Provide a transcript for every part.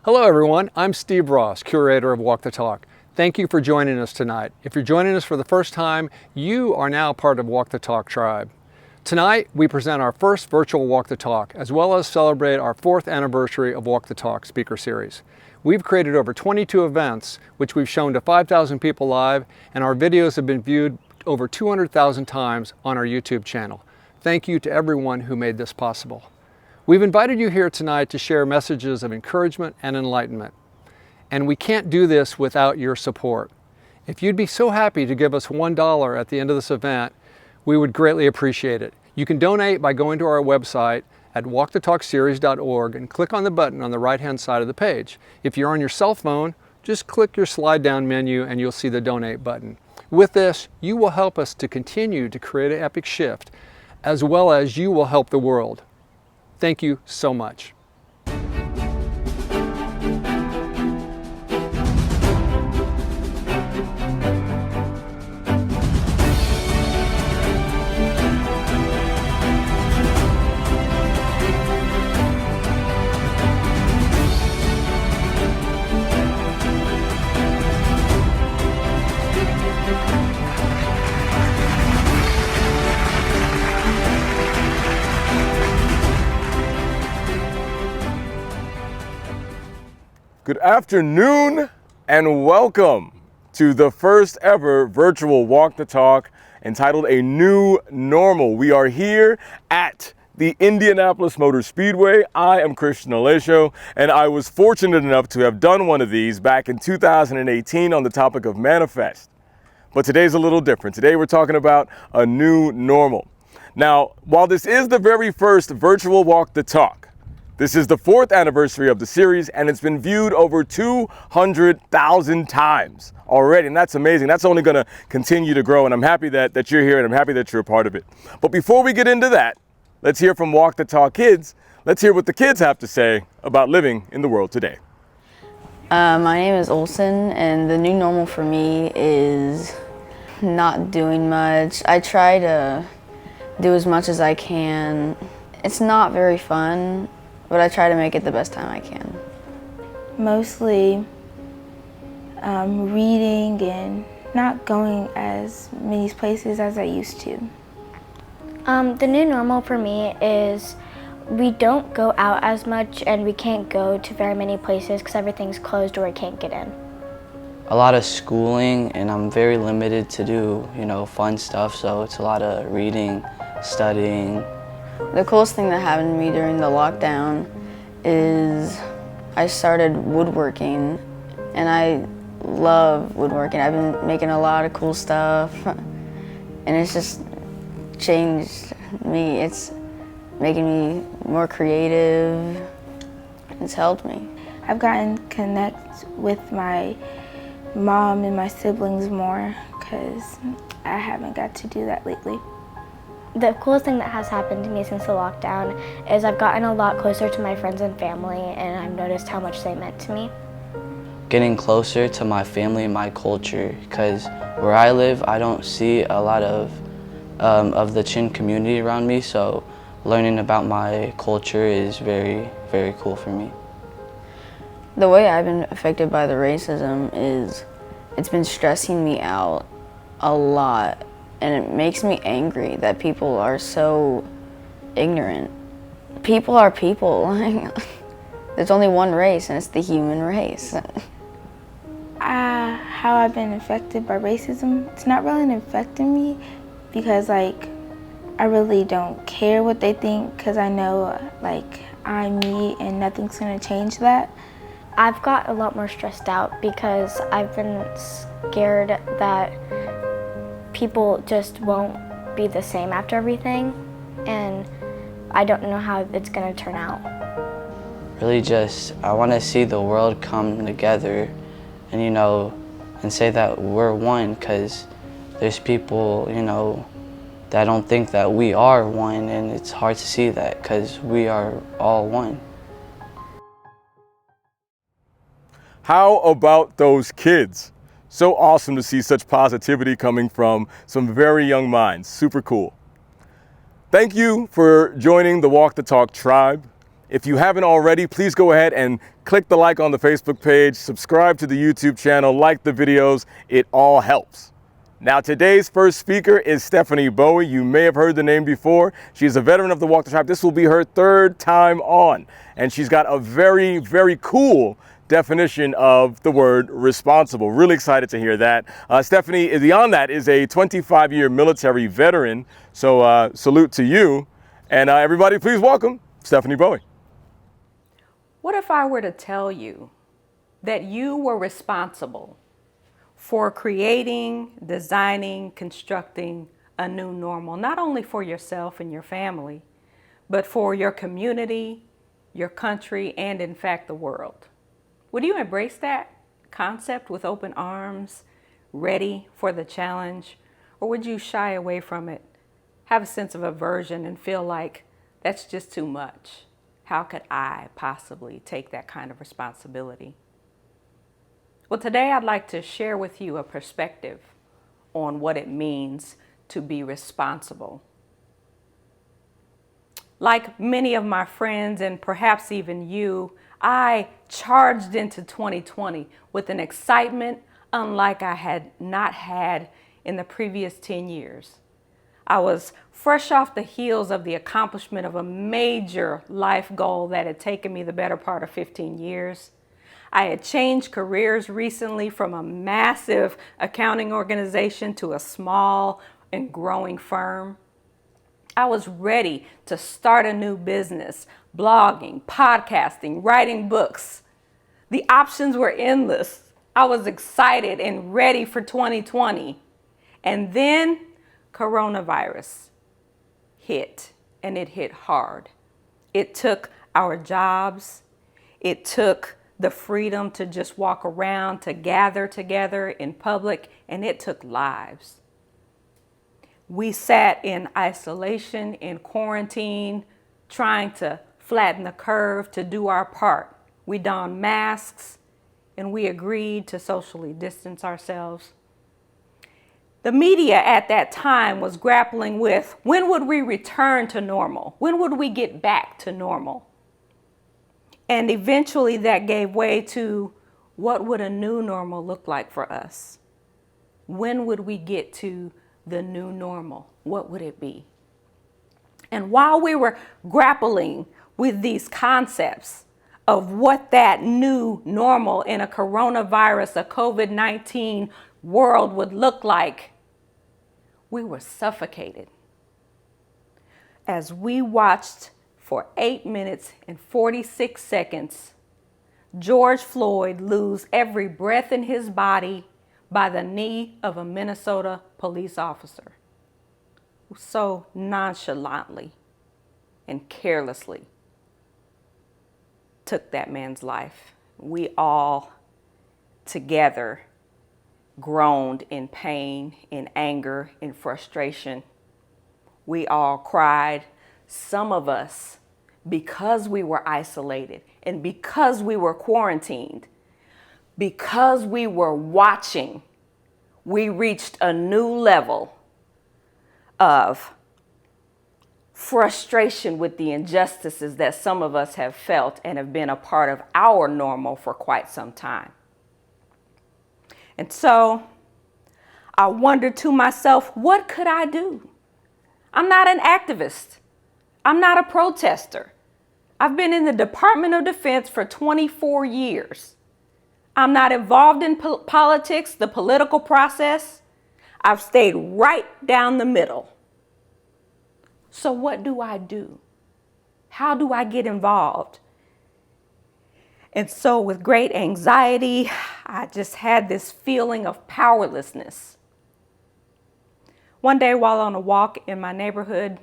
Hello everyone, I'm Steve Ross, curator of Walk the Talk. Thank you for joining us tonight. If you're joining us for the first time, you are now part of Walk the Talk tribe. Tonight, we present our first virtual Walk the Talk, as well as celebrate our 4th anniversary of Walk the Talk speaker series. We've created over 22 events, which we've shown to 5,000 people live, and our videos have been viewed over 200,000 times on our YouTube channel. Thank you to everyone who made this possible. We've invited you here tonight to share messages of encouragement and enlightenment. And we can't do this without your support. If you'd be so happy to give us $1 at the end of this event, we would greatly appreciate it. You can donate by going to our website at walkthetalkseries.org and click on the button on the right-hand side of the page. If you're on your cell phone, just click your slide-down menu and you'll see the donate button. With this, you will help us to continue to create an epic shift, as well as you will help the world. Thank you so much. Good afternoon and welcome to the first ever virtual Walk the Talk entitled A New Normal. We are here at the Indianapolis Motor Speedway. I am Kristin Aleixo, and I was fortunate enough to have done one of these back in 2018 on the topic of manifest. But today's a little different. Today we're talking about a new normal. Now, while this is the very first virtual Walk the Talk, this is the 4th anniversary of the series, and it's been viewed over 200,000 times already, and that's amazing. That's only going to continue to grow, and I'm happy that you're here, and I'm happy that you're a part of it. But before we get into that, let's hear from Walk the Talk kids. Let's hear what the kids have to say about living in the world today. My name is Olson, and the new normal for me is not doing much. I try to do as much as I can. It's not very fun, but I try to make it the best time I can. Mostly reading and not going as many places as I used to. The new normal for me is we don't go out as much and we can't go to very many places because everything's closed or we can't get in. A lot of schooling, and I'm very limited to do, fun stuff, so it's a lot of reading, studying. The coolest thing that happened to me during the lockdown is I started woodworking, and I love woodworking. I've been making a lot of cool stuff, and it's just changed me. It's making me more creative. It's helped me. I've gotten to connect with my mom and my siblings more because I haven't got to do that lately. The coolest thing that has happened to me since the lockdown is I've gotten a lot closer to my friends and family, and I've noticed how much they meant to me. Getting closer to my family and my culture, because where I live, I don't see a lot of the Chin community around me, so learning about my culture is very, very cool for me. The way I've been affected by the racism is it's been stressing me out a lot. And it makes me angry that people are so ignorant. People are people. There's only one race, and it's the human race. How I've been affected by racism, it's not really affecting me because I really don't care what they think because I know I'm me and nothing's gonna change that. I've got a lot more stressed out because I've been scared that people just won't be the same after everything, and I don't know how it's going to turn out. Really I want to see the world come together and, and say that we're one, because there's people, that don't think that we are one, and it's hard to see that because we are all one. How about those kids? So awesome to see such positivity coming from some very young minds. Super cool. Thank you for joining the Walk the Talk tribe. If you haven't already, please go ahead and click the like on the Facebook page, subscribe to the YouTube channel, like the videos. It all helps. Now, today's first speaker is Stephanie Bowie. You may have heard the name before. She's a veteran of the Walk the Talk. This will be her third time on, and she's got a very, very cool definition of the word responsible. Really excited to hear that. Stephanie, beyond that, is a 25-year military veteran. So salute to you. And everybody, please welcome Stephanie Bowie. What if I were to tell you that you were responsible for creating, designing, constructing a new normal, not only for yourself and your family, but for your community, your country, and in fact, the world? Would you embrace that concept with open arms, ready for the challenge? Or would you shy away from it, have a sense of aversion, and feel like that's just too much? How could I possibly take that kind of responsibility? Well, today I'd like to share with you a perspective on what it means to be responsible. Like many of my friends, and perhaps even you, I charged into 2020 with an excitement unlike I had not had in the previous 10 years. I was fresh off the heels of the accomplishment of a major life goal that had taken me the better part of 15 years. I had changed careers recently from a massive accounting organization to a small and growing firm. I was ready to start a new business, blogging, podcasting, writing books. The options were endless. I was excited and ready for 2020. And then coronavirus hit, and it hit hard. It took our jobs. It took the freedom to just walk around, to gather together in public, and it took lives. We sat in isolation, in quarantine, trying to flatten the curve to do our part. We donned masks, and we agreed to socially distance ourselves. The media at that time was grappling with, when would we return to normal? When would we get back to normal? And eventually that gave way to, what would a new normal look like for us? When would we get to the new normal? What would it be? And while we were grappling with these concepts of what that new normal in a coronavirus, a COVID-19 world would look like, we were suffocated as we watched for 8 minutes and 46 seconds George Floyd lose every breath in his body by the knee of a Minnesota police officer who so nonchalantly and carelessly took that man's life. We all together groaned in pain, in anger, in frustration. We all cried. Some of us, because we were isolated and because we were quarantined, because we were watching, we reached a new level of frustration with the injustices that some of us have felt and have been a part of our normal for quite some time. And so I wondered to myself, what could I do? I'm not an activist. I'm not a protester. I've been in the Department of Defense for 24 years. I'm not involved in politics, the political process. I've stayed right down the middle. So what do I do? How do I get involved? And so with great anxiety, I just had this feeling of powerlessness. One day while on a walk in my neighborhood,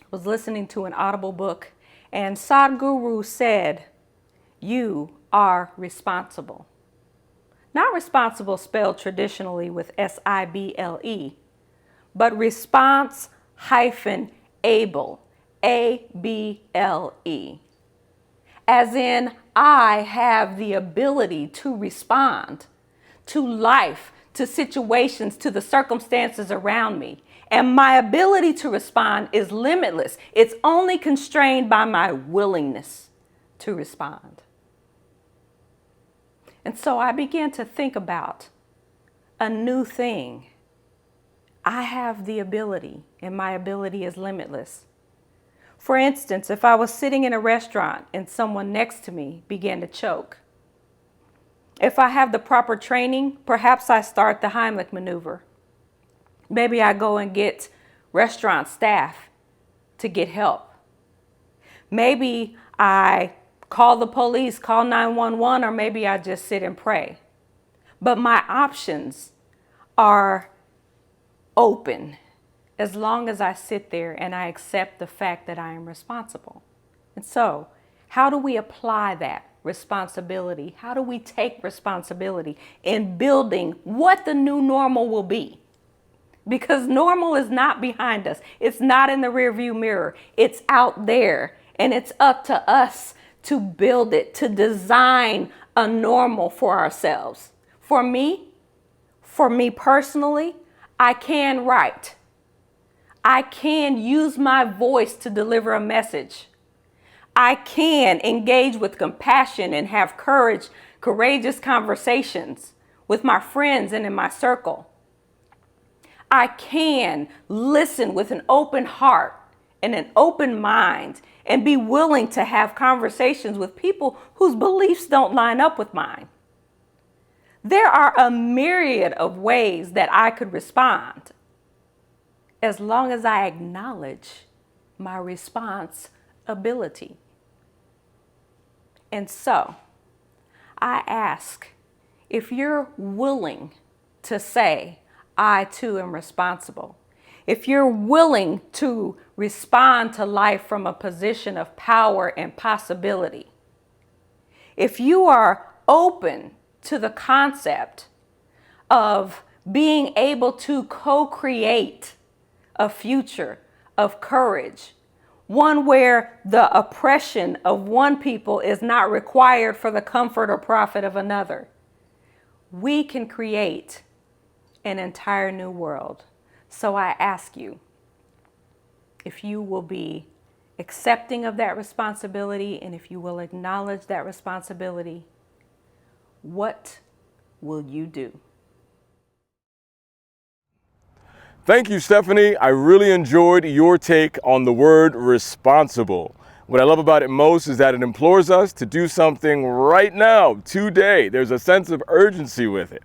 I was listening to an Audible book, and Sadhguru said, "You are responsible." Not responsible spelled traditionally with S-I-B-L-E, but response-able, A-B-L-E. As in, I have the ability to respond to life, to situations, to the circumstances around me. And my ability to respond is limitless. It's only constrained by my willingness to respond. And so I began to think about a new thing. I have the ability, and my ability is limitless. For instance, if I was sitting in a restaurant and someone next to me began to choke, if I have the proper training, perhaps I start the Heimlich maneuver. Maybe I go and get restaurant staff to get help. Maybe I call the police, call 911, or maybe I just sit and pray. But my options are open as long as I sit there and I accept the fact that I am responsible. And so, how do we apply that responsibility? How do we take responsibility in building what the new normal will be? Because normal is not behind us. It's not in the rearview mirror. It's out there, and it's up to us to build it, to design a normal for ourselves. For me personally, I can write. I can use my voice to deliver a message. I can engage with compassion and have courageous conversations with my friends and in my circle. I can listen with an open heart and an open mind and be willing to have conversations with people whose beliefs don't line up with mine. There are a myriad of ways that I could respond as long as I acknowledge my responsibility. And so I ask if you're willing to say, I too am responsible. If you're willing to respond to life from a position of power and possibility. If you are open to the concept of being able to co-create a future of courage, one where the oppression of one people is not required for the comfort or profit of another, we can create an entire new world. So I ask you if you will be accepting of that responsibility, and if you will acknowledge that responsibility, what will you do? Thank you, Stephanie. I really enjoyed your take on the word responsible. What I love about it most is that it implores us to do something right now, today. There's a sense of urgency with it.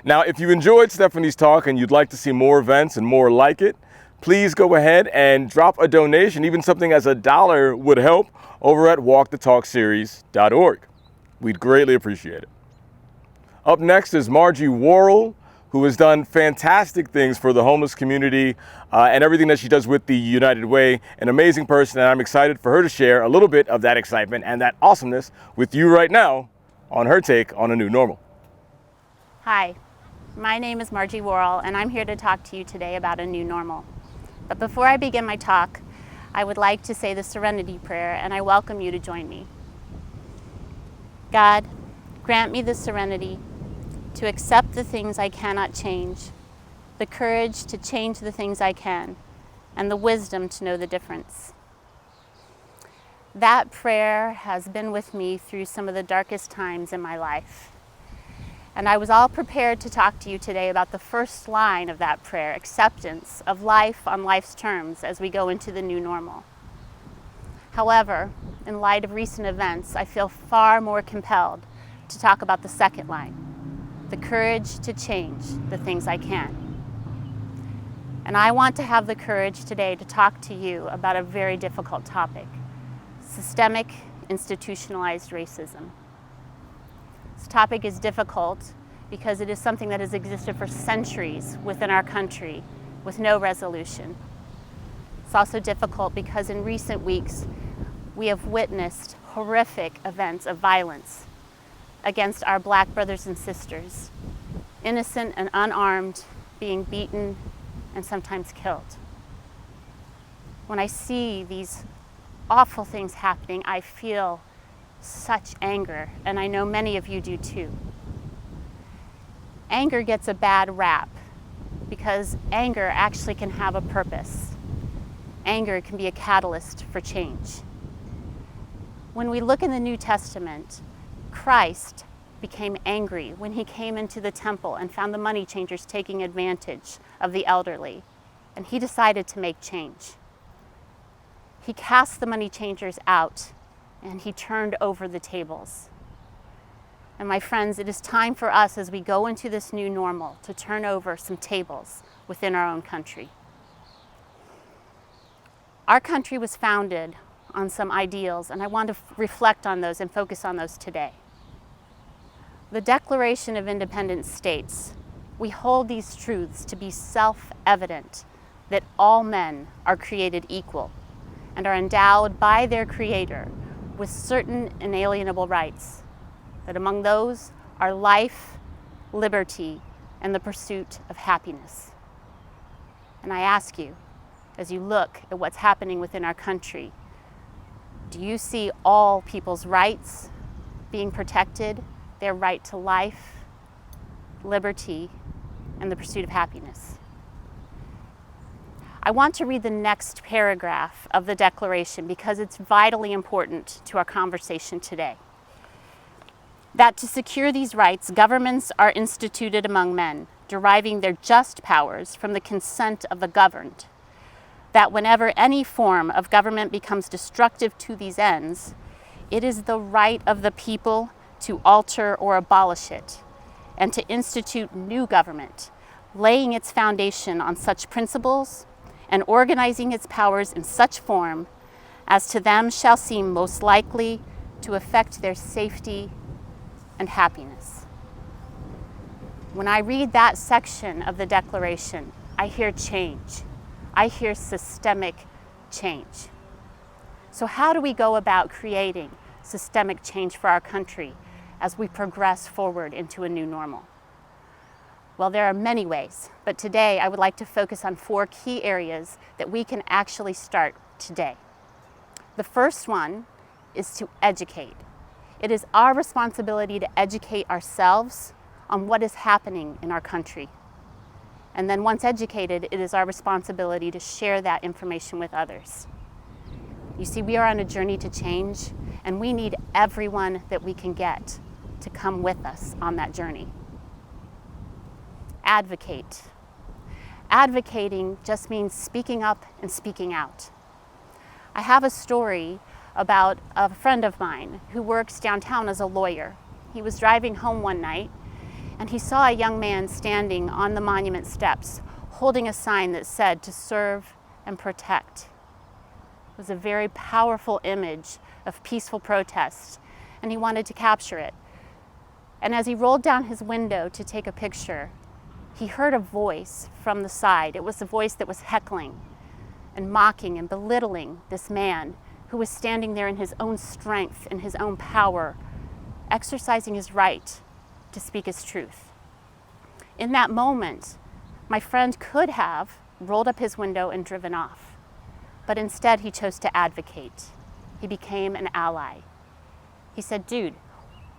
Now, if you enjoyed Stephanie's talk and you'd like to see more events and more like it, please go ahead and drop a donation. Even something as $1 would help over at walkthetalkseries.org. We'd greatly appreciate it. Up next is Margie Worrell, who has done fantastic things for the homeless community and everything that she does with the United Way. An amazing person, and I'm excited for her to share a little bit of that excitement and that awesomeness with you right now on her take on a new normal. Hi, my name is Margie Worrell, and I'm here to talk to you today about a new normal. But before I begin my talk, I would like to say the Serenity Prayer, and I welcome you to join me. God, grant me the serenity to accept the things I cannot change, the courage to change the things I can, and the wisdom to know the difference. That prayer has been with me through some of the darkest times in my life. And I was all prepared to talk to you today about the first line of that prayer, acceptance of life on life's terms as we go into the new normal. However, in light of recent events, I feel far more compelled to talk about the second line, the courage to change the things I can. And I want to have the courage today to talk to you about a very difficult topic, systemic institutionalized racism. This topic is difficult because it is something that has existed for centuries within our country with no resolution. It's also difficult because in recent weeks, we have witnessed horrific events of violence against our Black brothers and sisters, innocent and unarmed, being beaten and sometimes killed. When I see these awful things happening, I feel such anger, and I know many of you do too. Anger gets a bad rap because anger actually can have a purpose. Anger can be a catalyst for change. When we look in the New Testament, Christ became angry when he came into the temple and found the money changers taking advantage of the elderly, and he decided to make change. He cast the money changers out and he turned over the tables. And my friends, it is time for us as we go into this new normal to turn over some tables within our own country. Our country was founded on some ideals, and I want to reflect on those and focus on those today. The Declaration of Independence states, "We hold these truths to be self-evident, that all men are created equal and are endowed by their Creator with certain inalienable rights, that among those are life, liberty, and the pursuit of happiness." And I ask you, as you look at what's happening within our country, do you see all people's rights being protected, their right to life, liberty, and the pursuit of happiness? I want to read the next paragraph of the Declaration because it's vitally important to our conversation today. That to secure these rights, governments are instituted among men, deriving their just powers from the consent of the governed. That whenever any form of government becomes destructive to these ends, it is the right of the people to alter or abolish it, and to institute new government, laying its foundation on such principles and organizing its powers in such form as to them shall seem most likely to affect their safety and happiness. When I read that section of the Declaration, I hear change. I hear systemic change. So how do we go about creating systemic change for our country as we progress forward into a new normal? Well, there are many ways, but today I would like to focus on 4 key areas that we can actually start today. The first one is to educate. It is our responsibility to educate ourselves on what is happening in our country. And then once educated, it is our responsibility to share that information with others. You see, we are on a journey to change, and we need everyone that we can get to come with us on that journey. Advocate. Advocating just means speaking up and speaking out. I have a story about a friend of mine who works downtown as a lawyer. He was driving home one night and he saw a young man standing on the monument steps holding a sign that said "to serve and protect." It was a very powerful image of peaceful protest, and he wanted to capture it. And as he rolled down his window to take a picture, he heard a voice from the side. It was a voice that was heckling and mocking and belittling this man who was standing there in his own strength and his own power, exercising his right to speak his truth. In that moment, my friend could have rolled up his window and driven off, but instead he chose to advocate. He became an ally. He said, "Dude,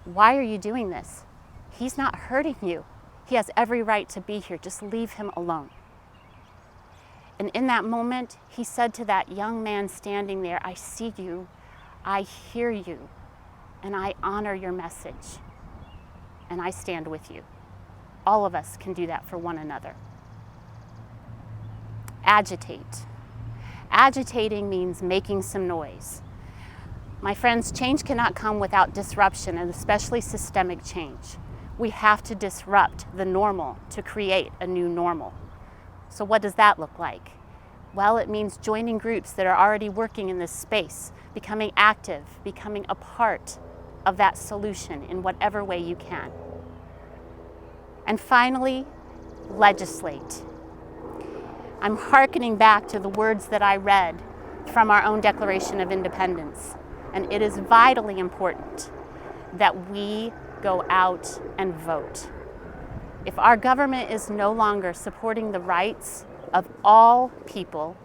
why are you doing this? He's not hurting you. He has every right to be here. Just leave him alone." And in that moment, he said to that young man standing there, "I see you, I hear you, and I honor your message, and I stand with you." All of us can do that for one another. Agitate. Agitating means making some noise. My friends, change cannot come without disruption, and especially systemic change. We have to disrupt the normal to create a new normal. So what does that look like? Well, it means joining groups that are already working in this space, becoming active, becoming a part of that solution in whatever way you can. And finally, legislate. I'm hearkening back to the words that I read from our own Declaration of Independence, and it is vitally important that we go out and vote. If our government is no longer supporting the rights of all people,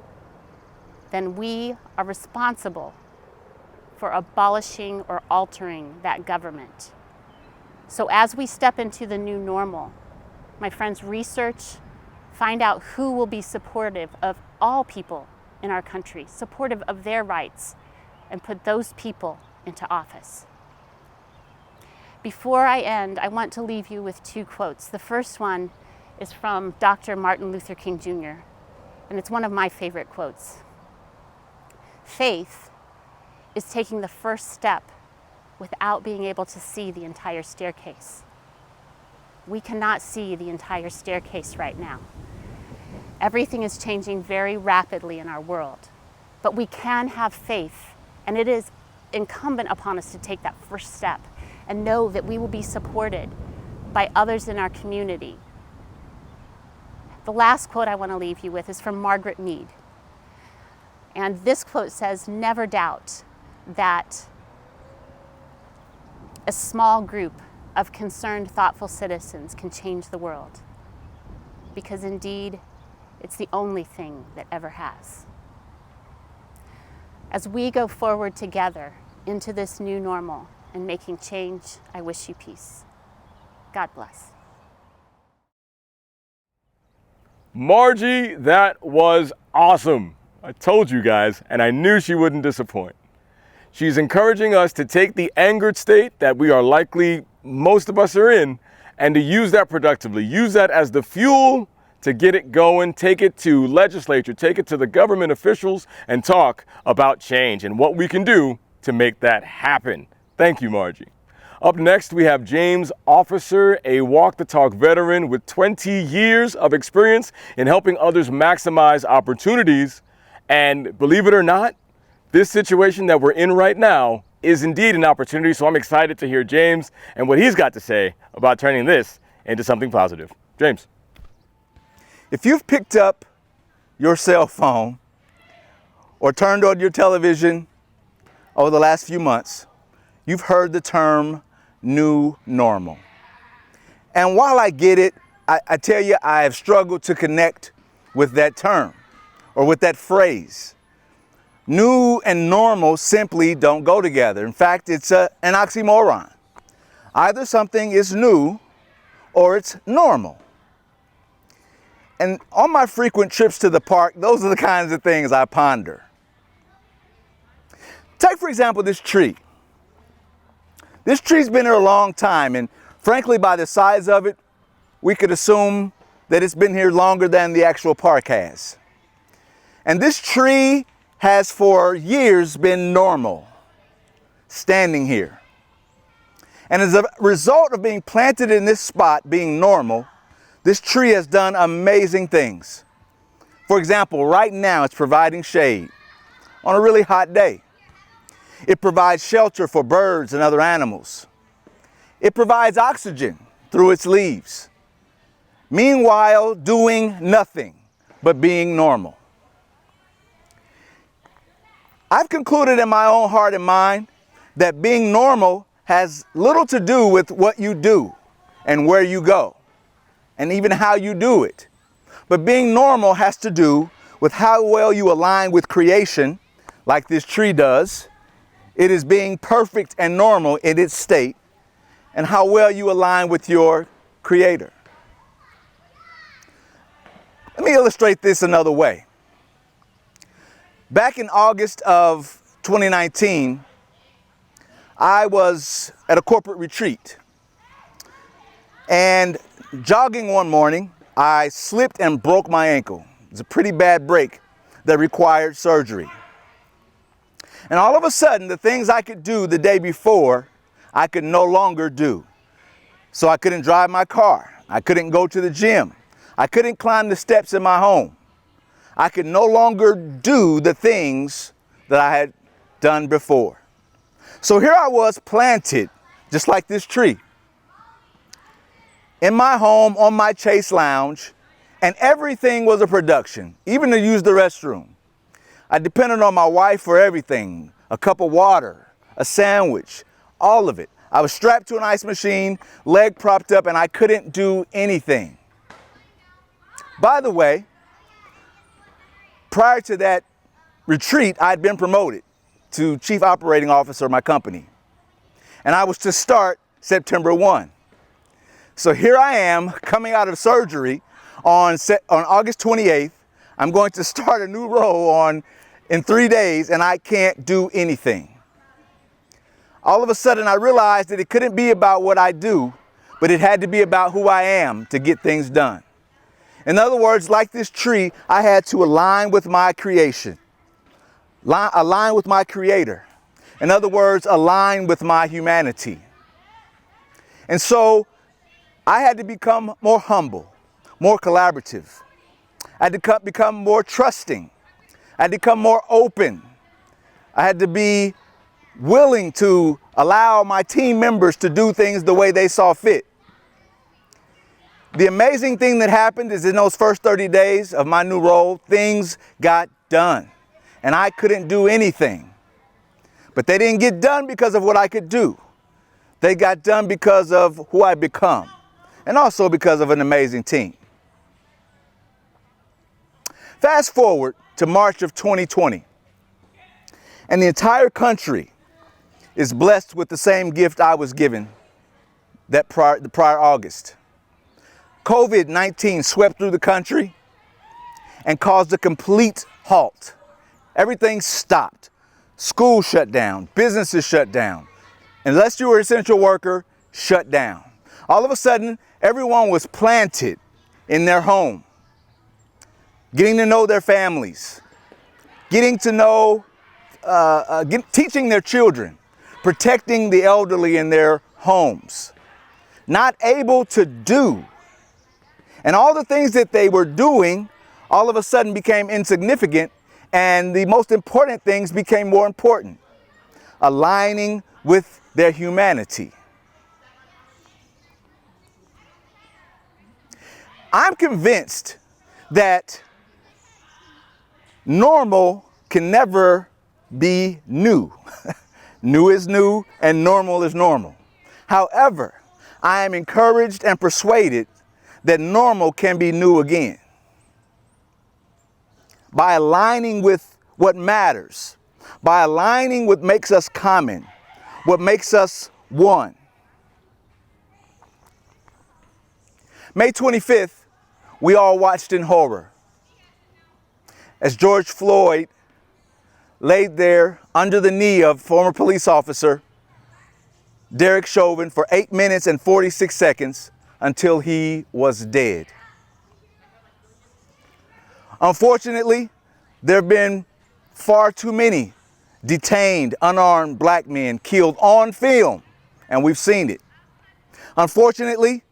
then we are responsible for abolishing or altering that government. So as we step into the new normal, my friends, research, find out who will be supportive of all people in our country, supportive of their rights, and put those people into office. Before I end, I want to leave you with two quotes. The first one is from Dr. Martin Luther King Jr., and it's one of my favorite quotes. Faith is taking the first step without being able to see the entire staircase. We cannot see the entire staircase right now. Everything is changing very rapidly in our world, but we can have faith, and it is incumbent upon us to take that first step and know that we will be supported by others in our community. The last quote I want to leave you with is from Margaret Mead. And this quote says, "Never doubt that a small group of concerned, thoughtful citizens can change the world, because indeed, it's the only thing that ever has." As we go forward together into this new normal and making change, I wish you peace. God bless. Margie, that was awesome. I told you guys, and I knew she wouldn't disappoint. She's encouraging us to take the angered state that we are likely, most of us are in, and to use that productively. Use that as the fuel to get it going, take it to legislature, take it to the government officials, and talk about change and what we can do to make that happen. Thank you, Margie. Up next, we have James Officer, a Walk the Talk veteran with 20 years of experience in helping others maximize opportunities. And believe it or not, this situation that we're in right now is indeed an opportunity. So I'm excited to hear James and what he's got to say about turning this into something positive. James. If you've picked up your cell phone or turned on your television over the last few months, you've heard the term new normal. And while I get it, I tell you, I have struggled to connect with that term or with that phrase. New and normal simply don't go together. In fact, it's an oxymoron. Either something is new or it's normal. And on my frequent trips to the park, those are the kinds of things I ponder. Take, for example, this tree. This tree's been here a long time, and frankly, by the size of it, we could assume that it's been here longer than the actual park has. And this tree has for years been normal, standing here. And as a result of being planted in this spot, being normal, this tree has done amazing things. For example, right now it's providing shade on a really hot day. It provides shelter for birds and other animals. It provides oxygen through its leaves. Meanwhile, doing nothing but being normal. I've concluded in my own heart and mind that being normal has little to do with what you do and where you go, and even how you do it. But being normal has to do with how well you align with creation, like this tree does. It is being perfect and normal in its state, and how well you align with your Creator. Let me illustrate this another way. Back in August of 2019, I was at a corporate retreat, and jogging one morning, I slipped and broke my ankle. It was a pretty bad break that required surgery. And all of a sudden, the things I could do the day before, I could no longer do. So I couldn't drive my car. I couldn't go to the gym. I couldn't climb the steps in my home. I could no longer do the things that I had done before. So here I was planted, just like this tree, in my home, on my Chase Lounge, and everything was a production, even to use the restroom. I depended on my wife for everything, a cup of water, a sandwich, all of it. I was strapped to an ice machine, leg propped up, and I couldn't do anything. By the way, prior to that retreat, I'd been promoted to Chief Operating Officer of my company. And I was to start September 1. So here I am, coming out of surgery, on August 28th, I'm going to start a new role in 3 days, and I can't do anything. All of a sudden, I realized that it couldn't be about what I do, but it had to be about who I am to get things done. In other words, like this tree, I had to align with my creation, align with my creator. In other words, align with my humanity. And so I had to become more humble, more collaborative. I had to become more trusting. I had to become more open. I had to be willing to allow my team members to do things the way they saw fit. The amazing thing that happened is in those first 30 days of my new role, things got done. And I couldn't do anything. But they didn't get done because of what I could do. They got done because of who I become. And also because of an amazing team. Fast forward to March of 2020. And the entire country is blessed with the same gift I was given the prior August. COVID-19 swept through the country and caused a complete halt. Everything stopped. Schools shut down. Businesses shut down. Unless you were an essential worker, shut down. All of a sudden, everyone was planted in their home, getting to know their families, getting to know, teaching their children, protecting the elderly in their homes, not able to do. And all the things that they were doing all of a sudden became insignificant, and the most important things became more important, aligning with their humanity. I'm convinced that normal can never be new. New is new and normal is normal. However, I am encouraged and persuaded that normal can be new again. By aligning with what matters, by aligning what makes us common, what makes us one. May 25th, we all watched in horror as George Floyd laid there under the knee of former police officer Derek Chauvin for 8 minutes and 46 seconds until he was dead. Unfortunately, there have been far too many detained, unarmed black men killed on film, and we've seen it. Unfortunately,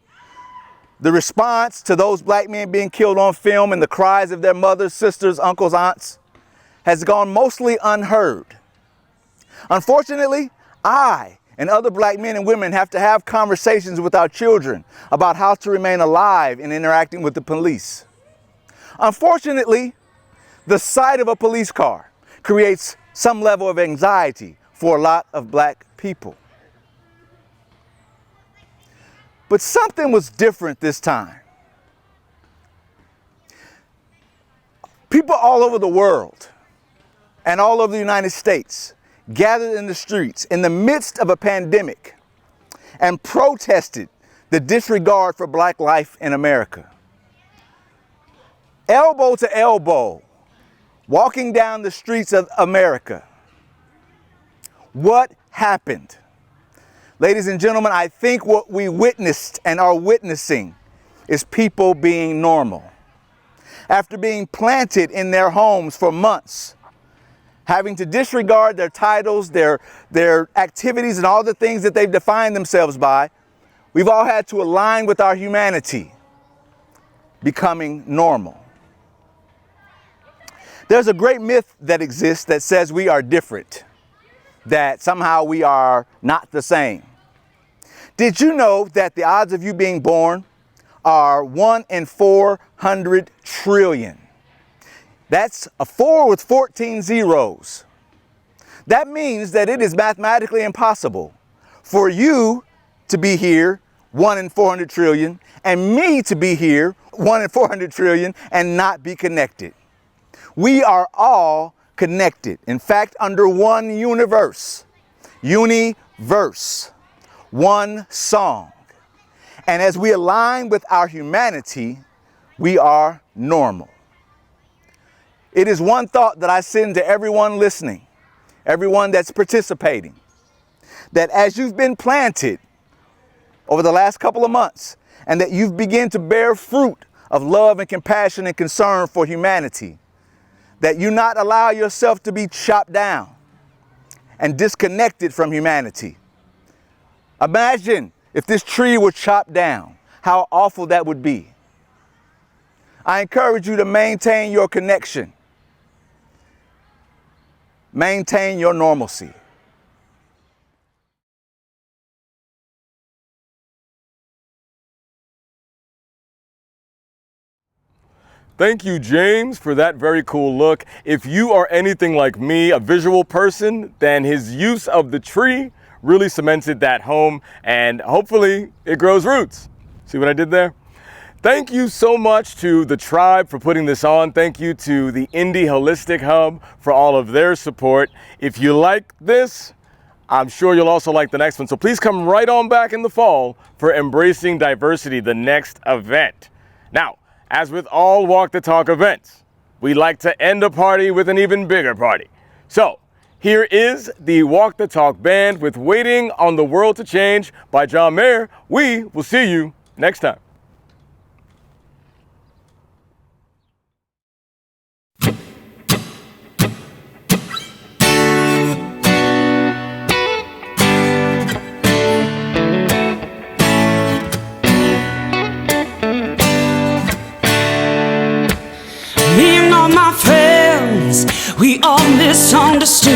the response to those black men being killed on film and the cries of their mothers, sisters, uncles, aunts has gone mostly unheard. Unfortunately, I and other black men and women have to have conversations with our children about how to remain alive in interacting with the police. Unfortunately, the sight of a police car creates some level of anxiety for a lot of black people. But something was different this time. People all over the world and all over the United States gathered in the streets in the midst of a pandemic and protested the disregard for black life in America. Elbow to elbow, walking down the streets of America. What happened? Ladies and gentlemen, I think what we witnessed and are witnessing is people being normal. After being planted in their homes for months, having to disregard their titles, their activities, and all the things that they've defined themselves by, we've all had to align with our humanity, becoming normal. There's a great myth that exists that says we are different, that somehow we are not the same. Did you know that the odds of you being born are 1 in 400 trillion? That's a 4 with 14 zeros. That means that it is mathematically impossible for you to be here, 1 in 400 trillion, and me to be here, 1 in 400 trillion, and not be connected. We are all connected. In fact, under one universe, one song. And as we align with our humanity, we are normal. It is one thought that I send to everyone listening, everyone that's participating, that as you've been planted over the last couple of months, and that you've begun to bear fruit of love and compassion and concern for humanity, that you not allow yourself to be chopped down and disconnected from humanity. Imagine if this tree were chopped down, how awful that would be. I encourage you to maintain your connection. Maintain your normalcy. Thank you, James, for that very cool look. If you are anything like me, a visual person, then his use of the tree really cemented that home, and hopefully it grows roots. See what I did there? Thank you so much to the tribe for putting this on. Thank you to the Indie Holistic Hub for all of their support. If you like this, I'm sure you'll also like the next one. So please come right on back in the fall for Embracing Diversity, the next event. Now, as with all Walk the Talk events, we like to end a party with an even bigger party. So here is the Walk the Talk Band with Waiting on the World to Change by John Mayer. We will see you next time. We all misunderstood.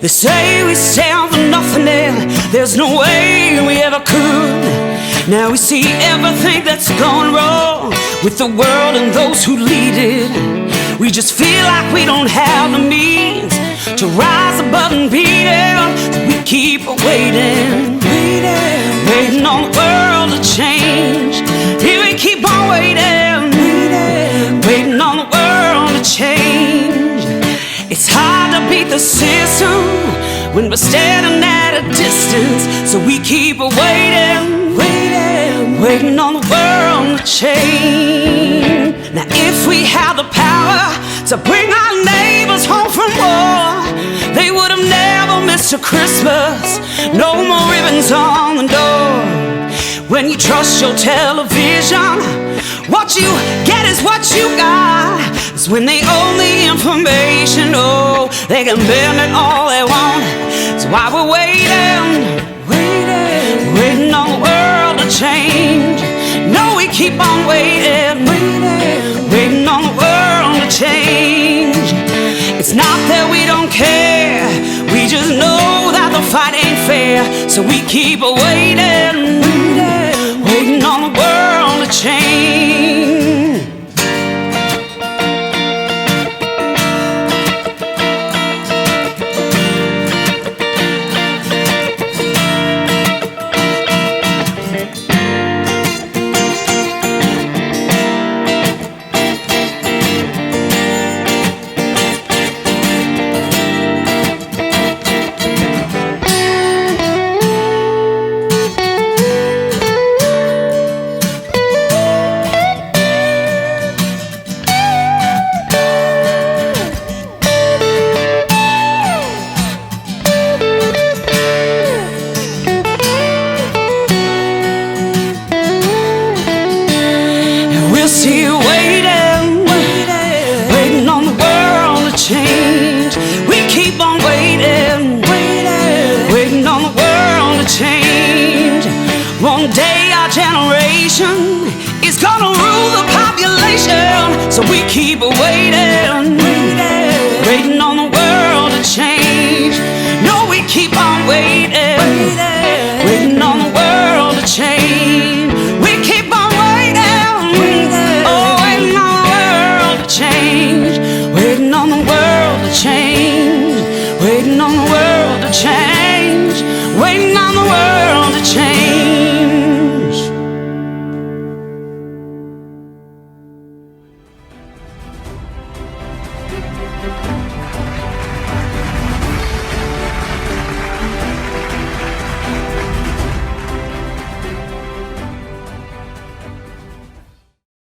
They say we stand for nothing and there's no way we ever could. Now we see everything that's gone wrong with the world and those who lead it. We just feel like we don't have the means to rise above and beat it. So we keep waiting, waiting on the world to change. Here we keep on waiting, waiting on the world to change. It's hard to beat the system when we're standing at a distance. So we keep waiting, waiting on the world to change. Now if we had the power to bring our neighbors home from war, they would have never missed a Christmas. No more ribbons on the door. When you trust your television, what you get is what you got. It's when they own the information, oh, they can bend it all they want. So while we're waiting, waiting on the world to change. No, we keep on waiting, waiting on the world to change. It's not that we don't care, we just know that the fight ain't fair. So we keep waiting, waiting on the world to change. One day our generation is gonna rule the population. So we keep waiting, waiting on the world to change. No, we keep on waiting, waiting on the world to change. We keep on waiting, oh, waiting on the world to change. Waiting on the world to change. Waiting on the world to change. Waiting on the world to change.